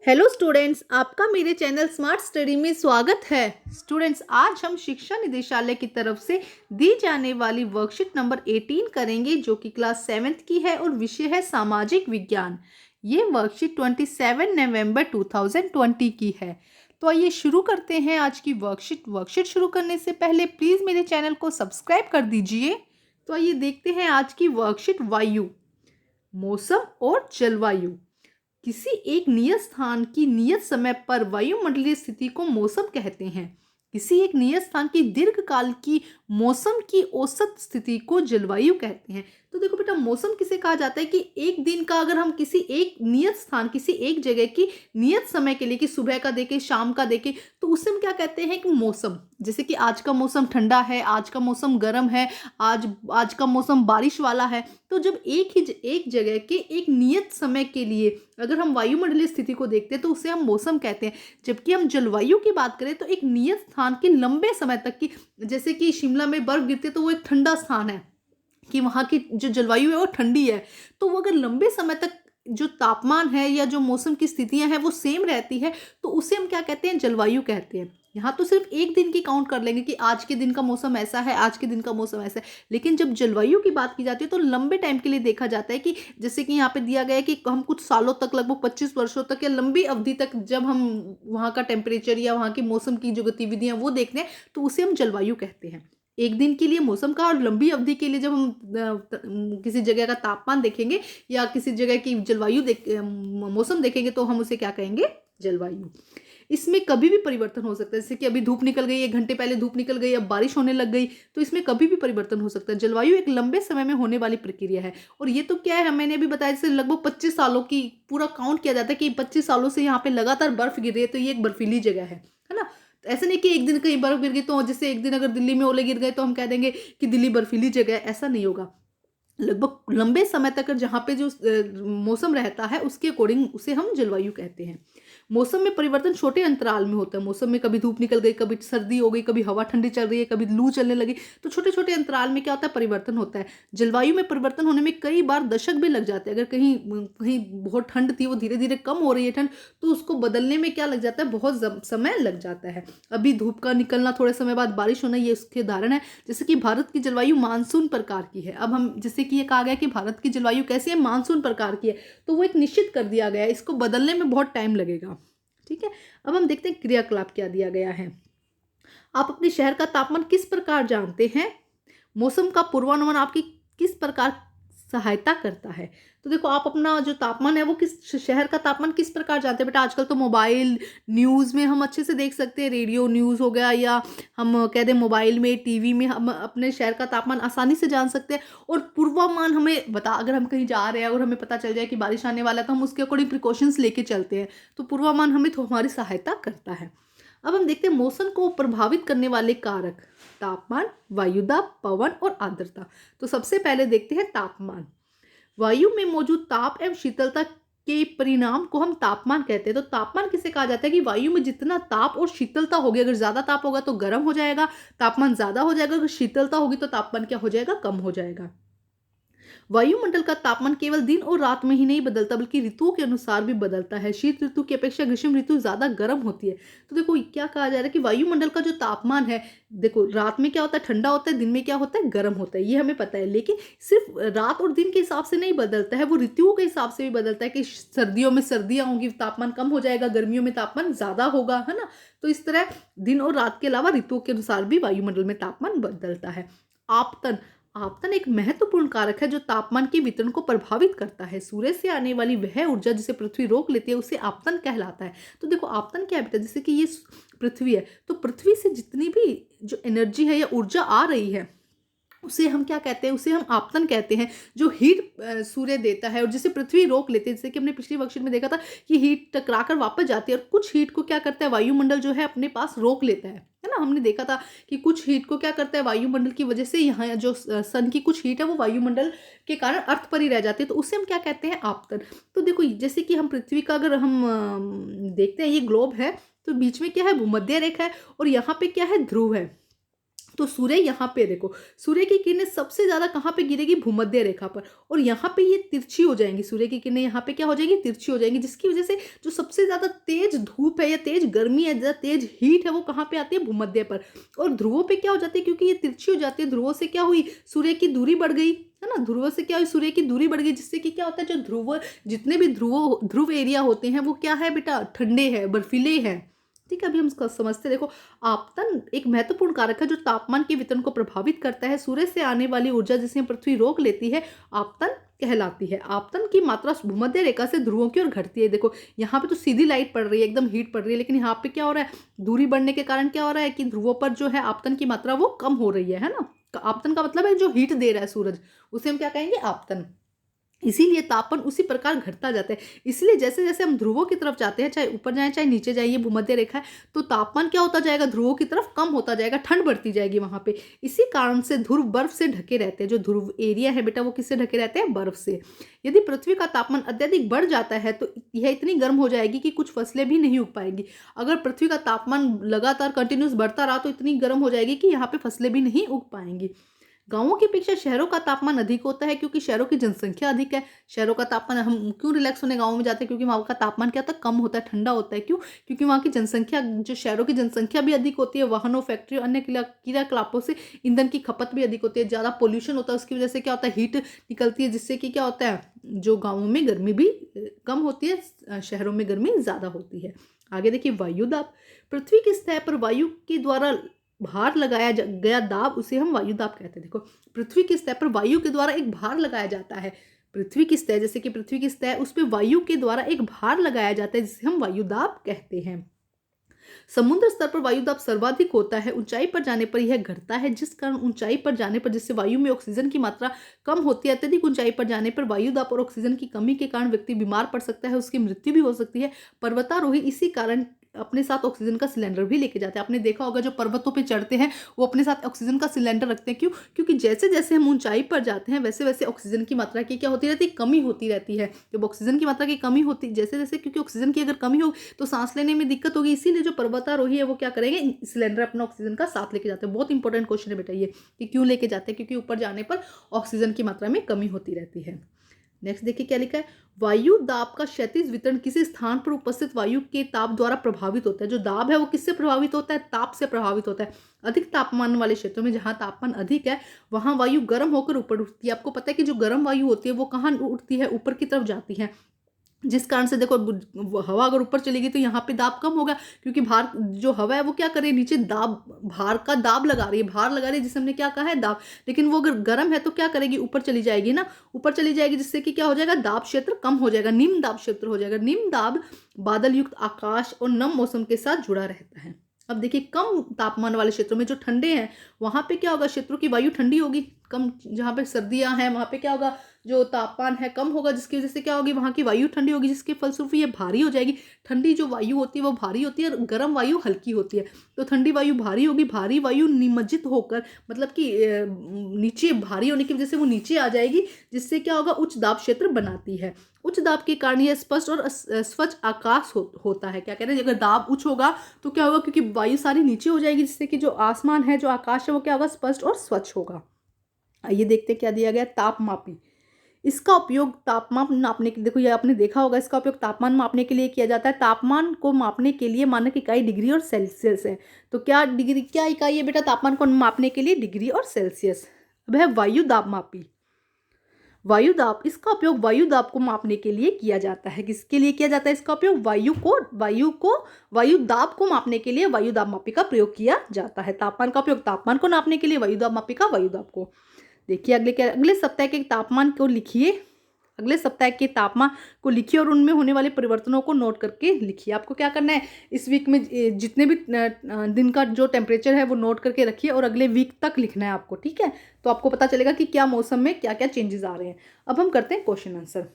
Hello students, आपका मेरे channel smart study में स्वागत है। स्टूडेंट्स, आज हम शिक्षा निदेशालय की तरफ से दी जाने वाली वर्कशीट नंबर 18 करेंगे, जो कि क्लास 7th की है और विषय है सामाजिक विज्ञान। ये वर्कशीट 27 नवंबर 2020 की है। तो आइए शुरू करते हैं आज की वर्कशीट शुरू करने से पहले प्लीज़ मेरे चैनल को सब्सक्राइब कर दीजिए। तो आइए देखते हैं आज की वर्कशीट। वायु, मौसम और जलवायु। किसी एक नियत स्थान की नियत समय पर वायुमंडलीय स्थिति को मौसम कहते हैं। किसी एक नियत स्थान की दीर्घकाल की मौसम की औसत स्थिति को जलवायु कहते हैं। तो देखो बेटा, मौसम किसे कहा जाता है कि एक दिन का अगर हम किसी एक नियत स्थान, किसी एक जगह की नियत समय के लिए, कि सुबह का देखें, शाम का देखें, तो उसे हम क्या कहते हैं कि मौसम। जैसे कि आज का मौसम ठंडा है, आज का मौसम गर्म है, आज आज का मौसम बारिश वाला है। तो जब एक जगह के एक नियत समय के लिए अगर हम वायुमंडलीय स्थिति को देखते हैं तो उसे हम मौसम कहते हैं। जबकि हम जलवायु की बात करें तो एक नियत स्थान के लंबे समय तक की, जैसे कि शिमला में बर्फ गिरती है तो वो एक ठंडा स्थान है, कि वहाँ की जो जलवायु है वो ठंडी है। तो वो अगर लंबे समय तक जो तापमान है या जो मौसम की स्थितियां हैं वो सेम रहती है, तो उसे हम क्या कहते हैं, जलवायु कहते हैं। यहाँ तो सिर्फ एक दिन की काउंट कर लेंगे कि आज के दिन का मौसम ऐसा है, आज के दिन का मौसम ऐसा है। लेकिन जब जलवायु की बात की जाती है तो लंबे टाइम के लिए देखा जाता है, कि जैसे कि यहाँ पे दिया गया है कि हम कुछ सालों तक, लगभग 25 वर्षों तक या लंबी अवधि तक जब हम वहाँ का टेम्परेचर या वहाँ की मौसम की जो गतिविधियां वो देखते हैं तो उसे हम जलवायु कहते हैं। एक दिन के लिए मौसम का, और लंबी अवधि के लिए जब हम किसी जगह का तापमान देखेंगे या किसी जगह की जलवायु मौसम देखेंगे तो हम उसे क्या कहेंगे, जलवायु। इसमें कभी भी परिवर्तन हो सकता है, जैसे कि अभी धूप निकल गई, 1 घंटे पहले धूप निकल गई, अब बारिश होने लग गई, तो इसमें कभी भी परिवर्तन हो सकता है। जलवायु एक लंबे समय में होने वाली प्रक्रिया है। और ये तो क्या है, मैंने अभी बताया, जैसे लगभग 25 सालों की पूरा काउंट किया जाता है कि 25 सालों से यहाँ पे लगातार बर्फ गिर रही है, तो ये एक बर्फीली जगह है ना। तो ऐसा नहीं कि एक दिन कहीं बर्फ गिर गई तो जैसे एक दिन अगर दिल्ली में ओले गिर गए तो हम कह देंगे कि दिल्ली बर्फीली जगह है, ऐसा नहीं होगा। लगभग लंबे समय तक जहाँ पे जो मौसम रहता है उसके अकॉर्डिंग उसे हम जलवायु कहते हैं। मौसम में परिवर्तन छोटे अंतराल में होता है। मौसम में कभी धूप निकल गई, कभी सर्दी हो गई, कभी हवा ठंडी चल रही है, कभी लू चलने लगी, तो छोटे छोटे अंतराल में क्या होता है, परिवर्तन होता है। जलवायु में परिवर्तन होने में कई बार दशक भी लग जाते हैं। अगर कहीं कहीं बहुत ठंड थी, वो धीरे धीरे कम हो रही है ठंड, तो उसको बदलने में क्या लग जाता है, बहुत समय लग जाता है। अभी धूप का निकलना, थोड़े समय बाद बारिश होना, ये उसके उदाहरण है। जैसे कि भारत की जलवायु मानसून प्रकार की है। अब हम, जैसे कि ये कहा गया कि भारत की जलवायु कैसी है, मानसून प्रकार की है, तो वो एक निश्चित कर दिया गया है, इसको बदलने में बहुत टाइम लगेगा। ठीक है, अब हम देखते हैं क्रियाकलाप क्या दिया गया है। आप अपने शहर का तापमान किस प्रकार जानते हैं? मौसम का पूर्वानुमान आपकी किस प्रकार सहायता करता है? तो देखो, आप अपना जो तापमान है वो किस शहर का तापमान किस प्रकार जानते हैं बेटा? आजकल तो मोबाइल न्यूज़ में हम अच्छे से देख सकते हैं, रेडियो न्यूज़ हो गया, या हम कह दें मोबाइल में, टीवी में हम अपने शहर का तापमान आसानी से जान सकते हैं। और पूर्वानुमान हमें बता, अगर हम कहीं जा रहे हैं और हमें पता चल जाए कि बारिश आने वाला है, तो हम उसके अकॉर्डिंग प्रिकॉशंस लेके चलते हैं। तो पूर्वानुमान हमें तो हमारी सहायता करता है। अब हम देखते हैं मौसम को प्रभावित करने वाले कारक। तापमान, वायुदाब, पवन और आर्द्रता। तो सबसे पहले देखते हैं तापमान। वायु में मौजूद ताप एवं शीतलता के परिणाम को हम तापमान कहते हैं। तो तापमान किसे कहा जाता है कि वायु में जितना ताप और शीतलता होगी, अगर ज्यादा ताप होगा तो गर्म हो जाएगा, तापमान ज्यादा हो जाएगा, अगर शीतलता होगी तो तापमान क्या हो जाएगा, कम हो जाएगा। वायुमंडल का तापमान केवल दिन और रात में ही नहीं बदलता, बल्कि ऋतुओं के अनुसार भी बदलता है। शीत ऋतु की अपेक्षा ग्रीष्म ऋतु ज्यादा गर्म होती है। तो देखो, क्या कहा जा रहा है कि वायुमंडल का जो तापमान है, देखो रात में क्या होता है, ठंडा होता है, दिन में क्या होता है, गर्म होता है, ये हमें पता है। लेकिन सिर्फ रात और दिन के हिसाब से नहीं बदलता है, वो ऋतुओं के हिसाब से भी बदलता है, कि सर्दियों में सर्दियां होंगी, तापमान कम हो जाएगा, गर्मियों में तापमान ज्यादा होगा, है ना। तो इस तरह दिन और रात के अलावा ऋतुओं के अनुसार भी वायुमंडल में तापमान बदलता है। आपतन, आपतन एक महत्वपूर्ण कारक है जो तापमान के वितरण को प्रभावित करता है। सूर्य से आने वाली वह ऊर्जा जिसे पृथ्वी रोक लेती है उसे आपतन कहलाता है। तो देखो, आपतन क्या है बेटा, जैसे कि ये पृथ्वी है, तो पृथ्वी से जितनी भी जो एनर्जी है या ऊर्जा आ रही है उसे हम क्या कहते हैं, उसे हम आपतन कहते हैं। जो हीट सूर्य देता है और जिसे पृथ्वी रोक लेती है, जैसे कि हमने पिछली वर्कशीट में देखा था कि हीट टकराकर वापस जाती है, और कुछ हीट को क्या करता है, वायुमंडल जो है अपने पास रोक लेता है ना। हमने देखा था कि कुछ हीट को क्या करता है, वायुमंडल की वजह से, यहाँ जो सन की कुछ हीट है वो वायुमंडल के कारण अर्थ पर ही रह जाती है, तो उसे हम क्या कहते हैं, आपतन। तो देखो, जैसे कि हम पृथ्वी का अगर हम देखते हैं, ये ग्लोब है, तो बीच में क्या है, भूमध्य रेखा है, और यहाँ पे क्या है, ध्रुव है। तो सूर्य यहाँ पे देखो, सूर्य की किरणें सबसे ज्यादा कहाँ पे गिरेगी, भूमध्य रेखा पर, और यहाँ पे ये तिरछी हो जाएंगी, सूर्य की किरणें यहाँ पे क्या हो जाएगी, तिरछी हो जाएंगी, जिसकी वजह से जो सबसे ज्यादा तेज धूप है या तेज गर्मी है, ज्यादा तेज हीट है, वो कहाँ पे आती है, भूमध्य पर। और ध्रुवों पे क्या हो जाती है, क्योंकि ये तिरछी हो जाती है, ध्रुवों से क्या हुई, सूर्य की दूरी बढ़ गई, है ना, ध्रुवों से क्या हुई, सूर्य की दूरी बढ़ गई, जिससे कि क्या होता है, जो ध्रुव जितने भी ध्रुव एरिया होते हैं वो क्या है बेटा, ठंडे हैं, बर्फीले हैं। ठीक है, अभी हम इसका समझते देखो। आपतन एक महत्वपूर्ण कारक है जो तापमान के वितरण को प्रभावित करता है। सूर्य से आने वाली ऊर्जा जिसे पृथ्वी रोक लेती है, आपतन कहलाती है। आपतन की मात्रा भूमध्य रेखा से ध्रुवों की ओर घटती है। देखो यहाँ पे तो सीधी लाइट पड़ रही है, एकदम हीट पड़ रही है, लेकिन यहाँ पे क्या हो रहा है, दूरी बढ़ने के कारण क्या हो रहा है कि ध्रुवों पर जो है आपतन की मात्रा वो कम हो रही है ना। आपतन का मतलब है जो हीट दे रहा है सूरज, उसे हम क्या कहेंगे, आपतन। इसीलिए तापमान उसी प्रकार घटता जाता है। इसलिए जैसे जैसे हम ध्रुवों की तरफ जाते हैं, चाहे ऊपर जाए चाहे नीचे जाइए, भूमध्य रेखा है, तो तापमान क्या होता जाएगा, ध्रुवों की तरफ कम होता जाएगा, ठंड बढ़ती जाएगी वहां पे। इसी कारण से ध्रुव बर्फ से ढके रहते हैं। जो ध्रुव एरिया है बेटा वो किससे ढके रहते हैं, बर्फ से। यदि पृथ्वी का तापमान अत्यधिक बढ़ जाता है तो यह इतनी गर्म हो जाएगी कि कुछ फसलें भी नहीं उग पाएंगी। अगर पृथ्वी का तापमान लगातार कंटिन्यूस बढ़ता रहा तो इतनी गर्म हो जाएगी कि यहाँ पे फसलें भी नहीं उग पाएंगी। गांवों की अपेक्षा शहरों का तापमान अधिक होता है, क्योंकि शहरों की जनसंख्या अधिक है। शहरों का तापमान, हम क्यों रिलैक्स होने गांवों में जाते हैं, क्योंकि वहाँ का तापमान क्या होता है, कम होता है, ठंडा होता है। क्यों, क्योंकि वहाँ की जनसंख्या, जो शहरों की जनसंख्या भी अधिक होती है, वाहनों, फैक्ट्री, अन्य क्रियाकलापों से ईंधन की खपत भी अधिक होती है, ज़्यादा पोल्यूशन होता है, उसकी वजह से क्या होता है, हीट निकलती है, जिससे कि क्या होता है, जो गाँवों में गर्मी भी कम होती है, शहरों में गर्मी ज़्यादा होती है। आगे देखिए, वायुदाब। पृथ्वी की सतह पर वायु के द्वारा भार लगाया गया दाब, उसे हम वायु दाब कहते हैं। देखो, पृथ्वी की सतह पर वायु के द्वारा एक भार लगाया जाता है। पृथ्वी की सतह, जैसे कि पृथ्वी की सतह, उस पर वायु के द्वारा एक भार लगाया जाता है, जिसे हम वायु दाब कहते हैं। समुद्र स्तर पर वायु दाब सर्वाधिक होता है। ऊंचाई पर जाने पर यह घटता है, जिस कारण ऊंचाई पर जाने पर, जिससे वायु में ऑक्सीजन की मात्रा कम होती है, अत्यधिक ऊंचाई पर जाने पर वायु दाब और ऑक्सीजन की कमी के कारण व्यक्ति बीमार पड़ सकता है, उसकी मृत्यु भी हो सकती है। पर्वतारोही इसी कारण अपने साथ ऑक्सीजन का सिलेंडर भी लेके जाते हैं। आपने देखा होगा जो पर्वतों पे चढ़ते हैं वो अपने साथ ऑक्सीजन का सिलेंडर रखते हैं। क्यों, क्योंकि जैसे जैसे हम ऊंचाई पर जाते हैं वैसे वैसे ऑक्सीजन की मात्रा की क्या होती रहती है, कमी होती रहती है। जब ऑक्सीजन की मात्रा की कमी होती, जैसे जैसे, क्योंकि ऑक्सीजन की अगर कमी हो तो सांस लेने में दिक्कत होगी, इसीलिए जो पर्वतारोही है वो क्या करेंगे, सिलेंडर अपना ऑक्सीजन का साथ लेके जाते हैं। बहुत इंपॉर्टेंट क्वेश्चन है बेटा ये, कि क्यों लेके जाते हैं, क्योंकि ऊपर जाने पर ऑक्सीजन की मात्रा में कमी होती रहती है। नेक्स्ट देखिए क्या लिखा है, वायु दाब का क्षैतिज वितरण किसी स्थान पर उपस्थित वायु के ताप द्वारा प्रभावित होता है। जो दाब है वो किससे प्रभावित होता है, ताप से प्रभावित होता है। अधिक तापमान वाले क्षेत्रों में, जहां तापमान अधिक है, वहां वायु गर्म होकर ऊपर उठती है। आपको पता है कि जो गर्म वायु होती है वो कहाँ उठती है, ऊपर की तरफ जाती है, जिस कारण से देखो हवा अगर ऊपर चलेगी तो यहाँ पे दाब कम होगा, क्योंकि भार, जो हवा है वो क्या कर रही है, नीचे दाब, भार का दाब लगा रही है, भार लगा रही है, जिसे हमने क्या कहा है, दाब। लेकिन वो अगर गर्म है तो क्या करेगी, ऊपर चली जाएगी ना, ऊपर चली जाएगी, जिससे कि क्या हो जाएगा, दाब क्षेत्र कम हो जाएगा, निम्न दाब क्षेत्र हो जाएगा। निम्न दाब बादल युक्त आकाश और नम मौसम के साथ जुड़ा रहता है। अब देखिए, कम तापमान वाले क्षेत्रों में जो ठंडे हैं वहां पे क्या होगा, क्षेत्रों की वायु ठंडी होगी। कम, जहाँ पे सर्दियां हैं वहां पे क्या होगा, जो तापमान है कम होगा, जिसकी वजह से क्या होगी, वहां की वायु ठंडी होगी, जिसके फलस्वरूप ये भारी हो जाएगी। ठंडी जो वायु होती है वो भारी होती है और गर्म वायु हल्की होती है। तो ठंडी वायु भारी होगी, भारी वायु निमज्जित होकर, मतलब कि नीचे, भारी होने की वजह से वो नीचे आ जाएगी, जिससे क्या होगा, उच्च दाब क्षेत्र बनाती है। उच्च दाब के कारण यह स्पष्ट और स्वच्छ आकाश होता है। क्या कह रहे हैं, अगर दाब उच्च होगा तो क्या होगा, क्योंकि वायु सारी नीचे हो जाएगी, जिससे कि जो आसमान है, जो आकाश है, वो क्या होगा, स्पष्ट और स्वच्छ होगा। आइए देखते हैं क्या दिया गया, तापमापी। इसका उपयोग तापमान नापने के, देखो ये आपने देखा होगा, इसका उपयोग तापमान मापने के लिए किया जाता है। तापमान को मापने के लिए मानक इकाई डिग्री और सेल्सियस है। तो क्या डिग्री, क्या इकाई है बेटा तापमान को मापने के लिए, डिग्री और सेल्सियस। अब है वायु दाब मापी। वायु दाब, इसका उपयोग वायु दाब को मापने के लिए किया जाता है। किसके लिए किया जाता है इसका उपयोग, वायु दाब को मापने के लिए वायु दाब मापी का प्रयोग किया जाता है। तापमान का उपयोग तापमान को नापने के लिए, वायु दाब मापी का वायु दाब को। देखिए अगले सप्ताह के तापमान को लिखिए, अगले सप्ताह के तापमान को लिखिए और उनमें होने वाले परिवर्तनों को नोट करके लिखिए। आपको क्या करना है, इस वीक में जितने भी दिन का जो टेम्परेचर है वो नोट करके रखिए और अगले वीक तक लिखना है आपको, ठीक है। तो आपको पता चलेगा कि क्या मौसम में क्या क्या चेंजेस आ रहे हैं। अब हम करते हैं क्वेश्चन आंसर।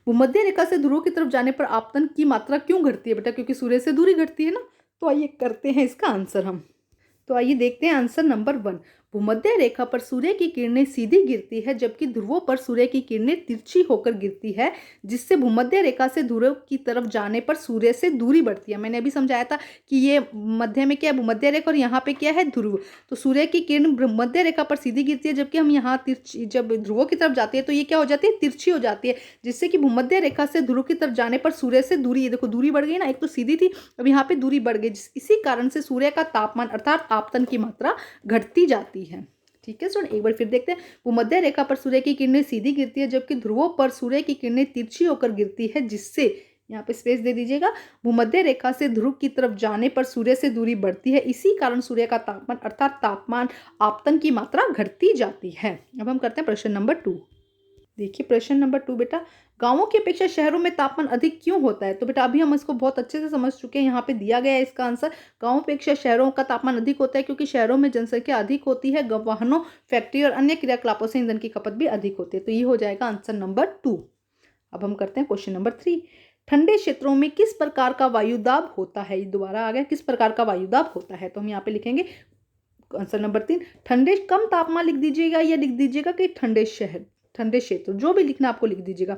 भूमध्य रेखा से ध्रुवों की तरफ जाने पर आपतन की मात्रा क्यों घटती है बेटा, क्योंकि सूर्य से दूरी घटती है ना। तो आइए करते हैं इसका आंसर हम। तो आइए देखते हैं आंसर नंबर 1। भूमध्य रेखा पर सूर्य की किरणें सीधी गिरती है जबकि ध्रुवों पर सूर्य की किरणें तिरछी होकर गिरती है, जिससे भूमध्य रेखा से ध्रुव की तरफ जाने पर सूर्य से दूरी बढ़ती है। मैंने अभी समझाया था कि ये मध्य में क्या है, भूमध्य रेखा, और यहाँ पे क्या है, ध्रुव। तो सूर्य की किरण भूमध्य रेखा पर सीधी गिरती है जबकि हम यहाँ तिरछी, जब ध्रुवों की तरफ जाती है तो ये क्या हो जाती है, तिरछी हो जाती है, जिससे कि भूमध्य रेखा से ध्रुव की तरफ जाने पर सूर्य से दूरी, ये देखो दूरी बढ़ गई ना, एक तो सीधी थी अब यहाँ पे दूरी बढ़ गई, इसी कारण से सूर्य का तापमान अर्थात आपतन की मात्रा घटती जाती है। ठीक है स्टूडेंट, एक बार फिर देखते हैं। भूमध्य रेखा पर सूर्य की किरणें सीधी गिरती है जबकि ध्रुवों पर सूर्य की किरणें तिरछी होकर गिरती है, जिससे, यहाँ पे स्पेस दे दीजिएगा, भूमध्य रेखा से ध्रुव की तरफ जाने पर सूर्य से दूरी बढ़ती है, इसी कारण सूर्य का तापमान अर्थात तापमान आपतन की मात्रा घटती जाती है। अब हम करते हैं प्रश्न नंबर 2। देखिए प्रश्न नंबर 2 बेटा, गांवों की अपेक्षा शहरों में तापमान अधिक क्यों होता है? तो बेटा अभी हम इसको बहुत अच्छे से समझ चुके हैं, यहाँ पे दिया गया है इसका आंसर। गांवों की अपेक्षा शहरों का तापमान अधिक होता है क्योंकि शहरों में जनसंख्या अधिक होती है, वाहनों, फैक्ट्री और अन्य क्रियाकलापों से ईंधन की खपत भी अधिक होती है। तो ये हो जाएगा आंसर नंबर 2। अब हम करते हैं क्वेश्चन नंबर 3। ठंडे क्षेत्रों में किस प्रकार का वायुदाब होता है? ये दोबारा आ गया, किस प्रकार का वायुदाब होता है? तो हम यहाँ पे लिखेंगे आंसर नंबर 3, ठंडे, कम तापमान लिख दीजिएगा या लिख दीजिएगा कि ठंडे शहर, ठंडे क्षेत्र, जो भी लिखना आपको लिख दीजिएगा।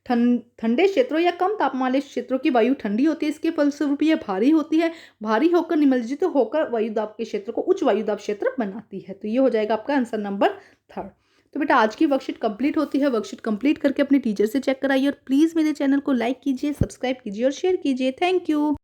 ठंडे क्षेत्रों या कम तापमान वाले क्षेत्रों की वायु ठंडी होती है, इसके फलस्वरूप यह भारी होती है, भारी होकर निमज्जित होकर वायुदाब के क्षेत्र को उच्च वायुदाब क्षेत्र बनाती है। तो ये हो जाएगा आपका आंसर नंबर 3। तो बेटा आज की वर्कशीट कंप्लीट होती है। वर्कशीट कंप्लीट करके अपने टीचर से चेक कराइए और प्लीज़ मेरे चैनल को लाइक कीजिए, सब्सक्राइब कीजिए और शेयर कीजिए। Thank you.